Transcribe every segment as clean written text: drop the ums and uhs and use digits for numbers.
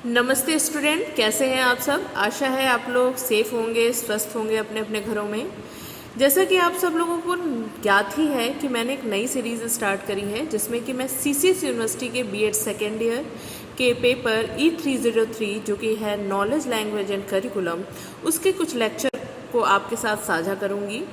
नमस्ते स्टूडेंट, कैसे हैं आप सब। आशा है आप लोग सेफ होंगे, स्वस्थ होंगे अपने अपने घरों में। जैसा कि आप सब लोगों को ज्ञात ही है कि मैंने एक नई सीरीज़ स्टार्ट करी है जिसमें कि मैं सीसीएस यूनिवर्सिटी के बीएड सेकेंड ईयर के पेपर E303 जो कि है नॉलेज लैंग्वेज एंड करिकुलम, उसके कुछ लेक्चर को आपके साथ साझा करूंगी,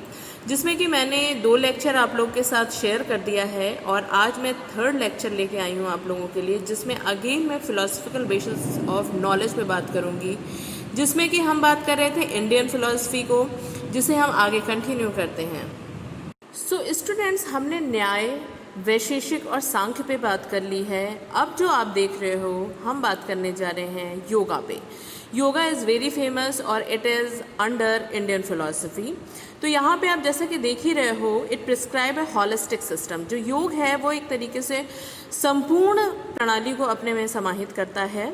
जिसमें कि मैंने 2 लेक्चर आप लोग के साथ शेयर कर दिया है और आज मैं 3rd लेक्चर लेके आई हूँ आप लोगों के लिए, जिसमें अगेन मैं फिलोसफिकल बेसिस ऑफ नॉलेज पे बात करूँगी, जिसमें कि हम बात कर रहे थे इंडियन फिलोसफी को, जिसे हम आगे कंटिन्यू करते हैं। सो स्टूडेंट्स, हमने न्याय, वैशेषिक और सांख्य पे बात कर ली है। अब जो आप देख रहे हो, हम बात करने जा रहे हैं योगा पे। योगा इज़ वेरी फेमस और it is under Indian philosophy. तो यहाँ पे आप जैसा कि देख ही रहे हो, it prescribe A holistic system. जो योग है वो एक तरीके से संपूर्ण प्रणाली को अपने में समाहित करता है।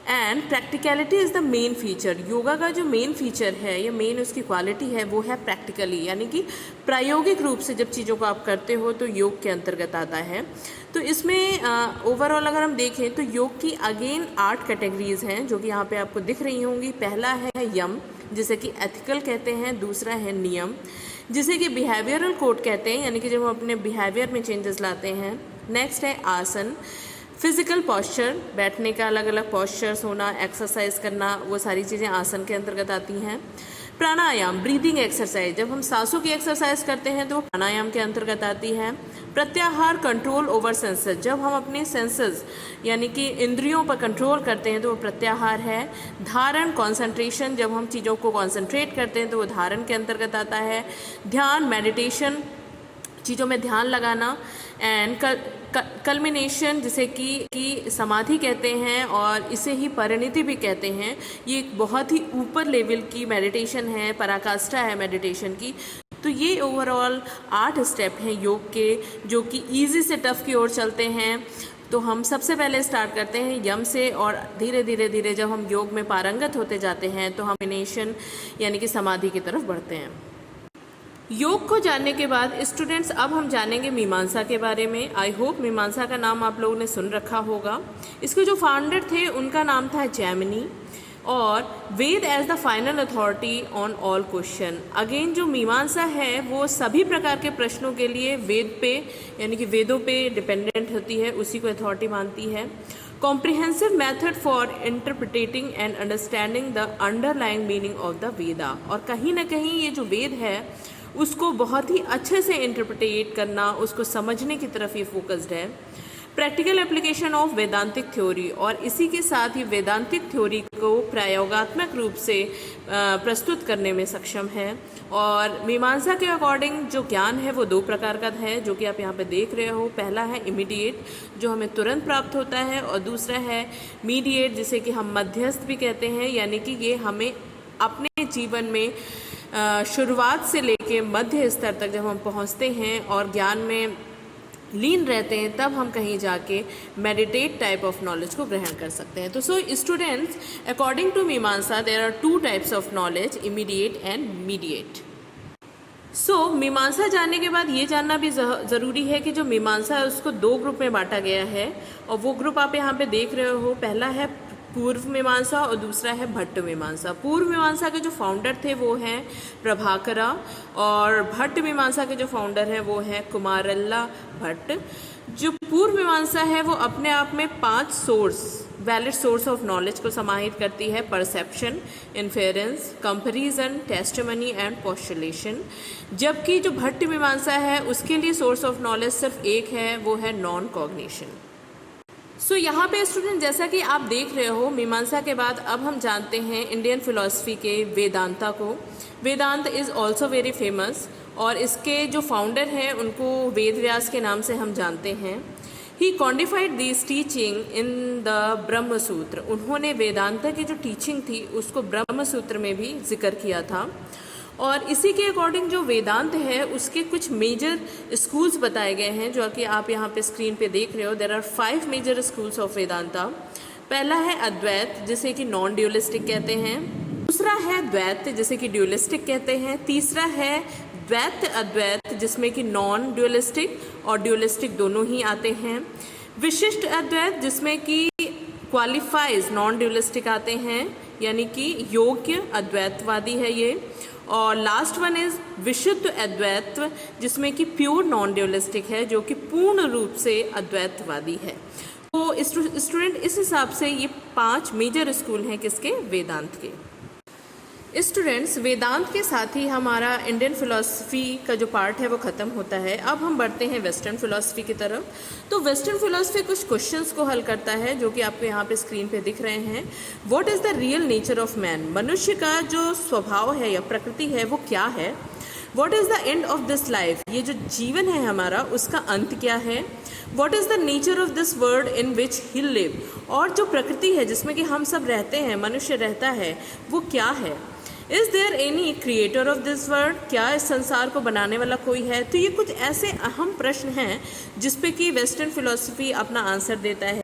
And practicality is the main feature. Yoga का जो मेन फीचर है या मेन उसकी क्वालिटी है वो है प्रैक्टिकली, यानी कि प्रायोगिक रूप से जब चीज़ों को आप करते हो तो योग के अंतर्गत आता है। तो इसमें ओवरऑल अगर हम देखें तो योग की अगेन 8 कैटेगरीज हैं जो कि यहाँ पे आपको दिख रही होंगी। पहला है यम, जिसे कि एथिकल कहते हैं। दूसरा है नियम, जिसे कि बिहेवियरल कोड कहते हैं, यानी कि जब हम अपने बिहेवियर में चेंजेस लाते हैं। नेक्स्ट है आसन, फिजिकल पॉस्चर, बैठने का अलग अलग पॉस्चर्स होना, एक्सरसाइज करना, वो सारी चीज़ें आसन के अंतर्गत आती हैं। प्राणायाम, ब्रीदिंग एक्सरसाइज, जब हम सांसों की एक्सरसाइज करते हैं तो वो प्राणायाम के अंतर्गत आती है। प्रत्याहार, कंट्रोल ओवर सेंसेस, जब हम अपने सेंसेस यानी कि इंद्रियों पर कंट्रोल करते हैं तो वो प्रत्याहार है। धारण, कंसंट्रेशन, जब हम चीज़ों को कंसंट्रेट करते हैं तो वो धारण के अंतर्गत आता है। ध्यान, मेडिटेशन, चीज़ों में ध्यान लगाना। एंड कल्मिनेशन, जिसे कि समाधि कहते हैं और इसे ही परिणति भी कहते हैं। ये एक बहुत ही ऊपर लेवल की मेडिटेशन है, पराकाष्ठा है मेडिटेशन की। तो ये ओवरऑल 8 स्टेप हैं योग के, जो कि ईजी से टफ की ओर चलते हैं। तो हम सबसे पहले स्टार्ट करते हैं यम से, और धीरे धीरे जब हम योग में पारंगत होते जाते हैं तो हम कल्मिनेशन यानी कि समाधि की तरफ बढ़ते हैं। योग को जानने के बाद स्टूडेंट्स, अब हम जानेंगे मीमांसा के बारे में। आई होप मीमांसा का नाम आप लोगों ने सुन रखा होगा। इसके जो फाउंडर थे उनका नाम था जैमिनी, और Veda as the final authority on all question. Again जो मीमांसा है वो सभी प्रकार के प्रश्नों के लिए वेद पे यानी कि वेदों पे डिपेंडेंट होती है, उसी को अथॉरिटी मानती है। Comprehensive method for interpreting and understanding the underlying meaning of the Veda. और कहीं ना कहीं ये जो वेद है उसको बहुत ही अच्छे से इंटरप्रिटेट करना, उसको समझने की तरफ ये फोकस्ड है। प्रैक्टिकल एप्लीकेशन ऑफ वेदांतिक थ्योरी, और इसी के साथ ही वेदांतिक थ्योरी को प्रयोगात्मक रूप से प्रस्तुत करने में सक्षम है। और मीमांसा के अकॉर्डिंग जो ज्ञान है वो 2 प्रकार का है, जो कि आप यहाँ पे देख रहे हो। पहला है इमीडिएट, जो हमें तुरंत प्राप्त होता है, और दूसरा है मीडिएट, जिसे कि हम मध्यस्थ भी कहते हैं, यानी कि ये हमें अपने जीवन में शुरुआत से लेके मध्य स्तर तक जब हम पहुंचते हैं और ज्ञान में लीन रहते हैं, तब हम कहीं जाके मेडिटेट टाइप ऑफ नॉलेज को ग्रहण कर सकते हैं। तो so students, according to Mimamsa there are 2 types of knowledge, immediate and mediate. So Mimamsa जानने के बाद ये जानना भी ज़रूरी है कि जो मीमांसा है उसको 2 ग्रुप में बांटा गया है, और वो ग्रुप आप यहाँ पे देख रहे हो। पहला है पूर्व मीमांसा और दूसरा है भट्ट मीमांसा। पूर्व मीमांसा के जो फाउंडर थे वो हैं प्रभाकरा, और भट्ट मीमांसा के जो फाउंडर हैं वो हैं कुमारल्ला भट्ट। जो पूर्व मीमांसा है वो अपने आप में 5 वैलिड सोर्स ऑफ नॉलेज को समाहित करती है: perception, inference, comparison, testimony and पोस्टुलेशन। जबकि जो भट्ट मीमांसा है उसके लिए सोर्स ऑफ नॉलेज सिर्फ एक है, वो है नॉन कॉग्निशन। सो यहाँ पे स्टूडेंट, जैसा कि आप देख रहे हो, मीमांसा के बाद अब हम जानते हैं इंडियन फिलॉसफी के वेदांता को। वेदांत इज़ ऑल्सो वेरी फेमस, और इसके जो फाउंडर हैं उनको वेद व्यास के नाम से हम जानते हैं। ही कॉन्डिफाइड दिस टीचिंग इन द ब्रह्म सूत्र। उन्होंने वेदांता की जो टीचिंग थी उसको ब्रह्म सूत्र में भी जिक्र किया था। और इसी के अकॉर्डिंग जो वेदांत है उसके कुछ मेजर स्कूल्स बताए गए हैं, जो कि आप यहाँ पे स्क्रीन पे देख रहे हो। There are 5 major schools of Vedanta. पहला है अद्वैत, जिसे कि नॉन ड्यूलिस्टिक कहते हैं। दूसरा है द्वैत, जिसे कि ड्यूलिस्टिक कहते हैं। तीसरा है द्वैत अद्वैत, जिसमें कि नॉन ड्यूलिस्टिक और ड्यूलिस्टिक दोनों ही आते हैं। विशिष्ट अद्वैत, जिसमें कि क्वालिफाइज नॉन ड्यूलिस्टिक आते हैं, यानी कि योग्य अद्वैतवादी है ये। और लास्ट वन इज विशुद्ध अद्वैत, जिसमें कि प्योर नॉन ड्यूलिस्टिक है, जो कि पूर्ण रूप से अद्वैतवादी है। तो स्टूडेंट इस हिसाब से ये 5 मेजर स्कूल हैं किसके, वेदांत के। स्टूडेंट्स, वेदांत के साथ ही हमारा इंडियन फिलॉसफी का जो पार्ट है वो ख़त्म होता है। अब हम बढ़ते हैं वेस्टर्न फिलॉसफी की तरफ। तो वेस्टर्न फिलॉसफी कुछ क्वेश्चंस को हल करता है, जो कि आपको यहाँ पे स्क्रीन पे दिख रहे हैं। What is the real nature of man, मनुष्य का जो स्वभाव है या प्रकृति है वो क्या है। What is the end of this life, ये जो जीवन है हमारा उसका अंत क्या है। What is the nature of this world in which he live, और जो प्रकृति है जिसमें कि हम सब रहते हैं, मनुष्य रहता है, वो क्या है। Is there any creator of this world, क्या इस संसार को बनाने वाला कोई है। तो ये कुछ ऐसे अहम प्रश्न हैं जिस पे कि वेस्टर्न फिलॉसफी अपना आंसर देता है।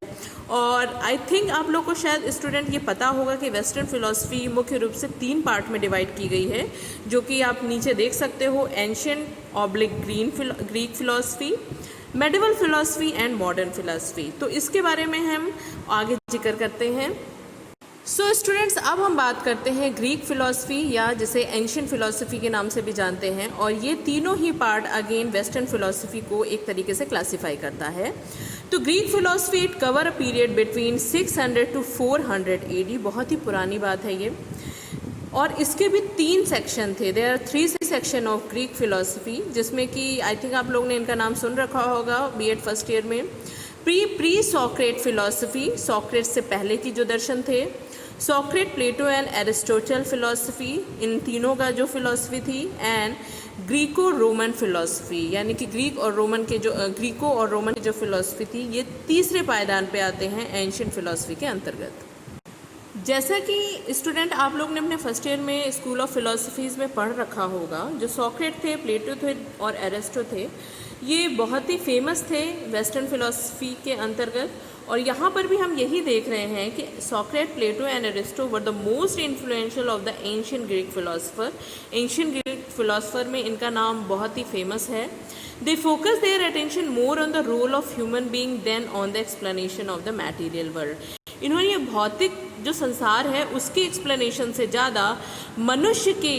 और आई थिंक आप लोग को शायद स्टूडेंट ये पता होगा कि वेस्टर्न फिलॉसफी मुख्य रूप से 3 पार्ट में डिवाइड की गई है, जो कि आप नीचे देख सकते हो, ancient oblique Greek philosophy, medieval philosophy and modern philosophy. तो इसके बारे में हम आगे जिक्र करते हैं। सो स्टूडेंट्स, अब हम बात करते हैं ग्रीक फिलॉसफी, या जिसे एंशिएंट फिलॉसफी के नाम से भी जानते हैं। और ये तीनों ही पार्ट अगेन वेस्टर्न फिलॉसफी को एक तरीके से क्लासीफाई करता है। तो Greek philosophy it cover a period between 600 to 400 AD, बहुत ही पुरानी बात है ये। और इसके भी 3 सेक्शन थे, there are 3 section of Greek philosophy, जिसमें कि आई थिंक आप लोगों ने इनका नाम सुन रखा होगा बीएड फर्स्ट ईयर में। प्री सॉक्रेट फिलॉसफी, सॉक्रेट से पहले की जो दर्शन थे, Socrates, Plato and Aristotle philosophy, इन तीनों का जो फिलॉसफी थी, एंड ग्रीको रोमन फिलॉसफी, यानी कि ग्रीको और रोमन की जो फिलॉसफी थी, ये तीसरे पायदान पे आते हैं एंशिएंट फिलॉसफी के अंतर्गत। जैसा कि स्टूडेंट आप लोग ने अपने फर्स्ट ईयर में स्कूल ऑफ फिलॉसफीज़ में पढ़ रखा होगा, जो सॉक्रेट थे, प्लेटो थे और एरिस्टो थे, ये बहुत ही फेमस थे वेस्टर्न फिलॉसफी के अंतर्गत। और यहाँ पर भी हम यही देख रहे हैं कि Socrates, Plato and Aristotle were the most influential of the ancient Greek philosopher. Ancient Greek philosopher में इनका नाम बहुत ही फेमस है। They focus their attention more on the role of human being than on the explanation of the material world. इन्होंने ये भौतिक जो संसार है उसके एक्सप्लेनेशन से ज़्यादा मनुष्य के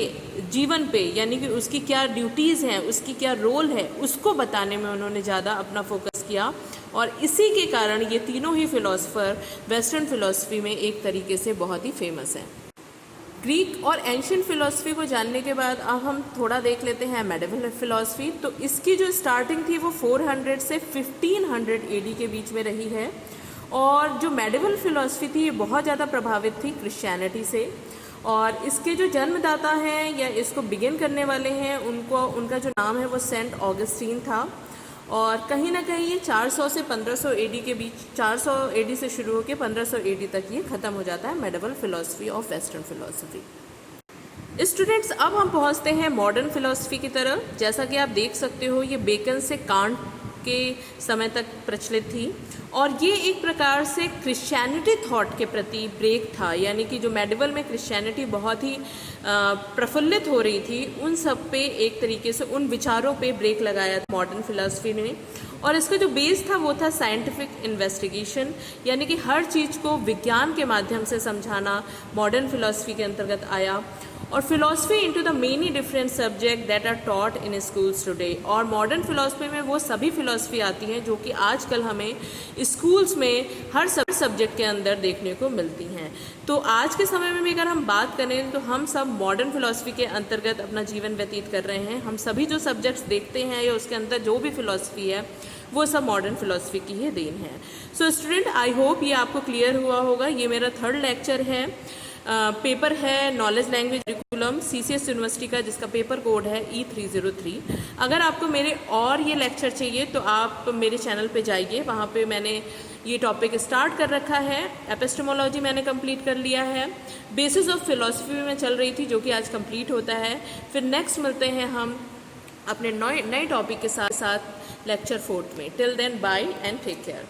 जीवन पे, यानी कि उसकी क्या ड्यूटीज़ हैं, उसकी क्या रोल है, उसको बताने में उन्होंने ज़्यादा अपना फोकस किया। और इसी के कारण ये तीनों ही फिलोसफर वेस्टर्न फिलॉसफी में एक तरीके से बहुत ही फेमस हैं। ग्रीक और एंशिएंट फिलॉसफी को जानने के बाद अब हम थोड़ा देख लेते हैं मेडिवल फिलॉसफी। तो इसकी जो स्टार्टिंग थी वो 400 से 1500 AD के बीच में रही है। और जो मेडिवल फिलॉसफी थी ये बहुत ज़्यादा प्रभावित थी क्रिश्चियनिटी से। और इसके जो जन्मदाता हैं या इसको बिगिन करने वाले हैं उनका जो नाम है वो सेंट ऑगस्टीन था। और कहीं ना कहीं ये 400 से 1500 AD के बीच, 400 AD से शुरू होकर 1500 AD तक ये ख़त्म हो जाता है medieval philosophy of western philosophy. Students, अब हम पहुंचते हैं मॉडर्न फिलॉसफी की तरफ। जैसा कि आप देख सकते हो ये बेकन से कांट के समय तक प्रचलित थी। और ये एक प्रकार से क्रिश्चियनिटी थॉट के प्रति ब्रेक था, यानी कि जो मेडिवल में क्रिश्चियनिटी बहुत ही प्रफुल्लित हो रही थी, उन सब पे एक तरीके से उन विचारों पे ब्रेक लगाया था मॉडर्न फिलॉसफी ने। और इसका जो बेस था वो था साइंटिफिक इन्वेस्टिगेशन, यानी कि हर चीज़ को विज्ञान के माध्यम से समझाना मॉडर्न फिलॉसफी के अंतर्गत आया। और philosophy into the many different subject that are taught in schools today. और मॉडर्न फिलॉसफी में वो सभी फिलॉसफी आती हैं जो कि आजकल हमें स्कूल्स में हर सब्जेक्ट के अंदर देखने को मिलती हैं। तो आज के समय में भी अगर हम बात करें तो हम सब मॉडर्न फिलॉसफी के अंतर्गत अपना जीवन व्यतीत कर रहे हैं। हम सभी जो सब्जेक्ट्स देखते हैं या उसके अंदर जो भी फिलॉसफी है वो सब मॉडर्न फिलॉसफी की ही देन है। सो स्टूडेंट, आई होप ये आपको क्लियर हुआ होगा। ये मेरा 3rd लेक्चर है। पेपर है knowledge language curriculum CCS university का, जिसका पेपर कोड है E303। अगर आपको मेरे और ये लेक्चर चाहिए तो आप मेरे चैनल पे जाइए, वहाँ पे मैंने ये टॉपिक स्टार्ट कर रखा है। एपिस्टेमोलॉजी मैंने कंप्लीट कर लिया है। बेसिस ऑफ फिलॉसफी में चल रही थी जो कि आज कंप्लीट होता है। फिर नेक्स्ट मिलते हैं हम अपने नए टॉपिक के साथ लेक्चर 4 में। Till then bye and take care.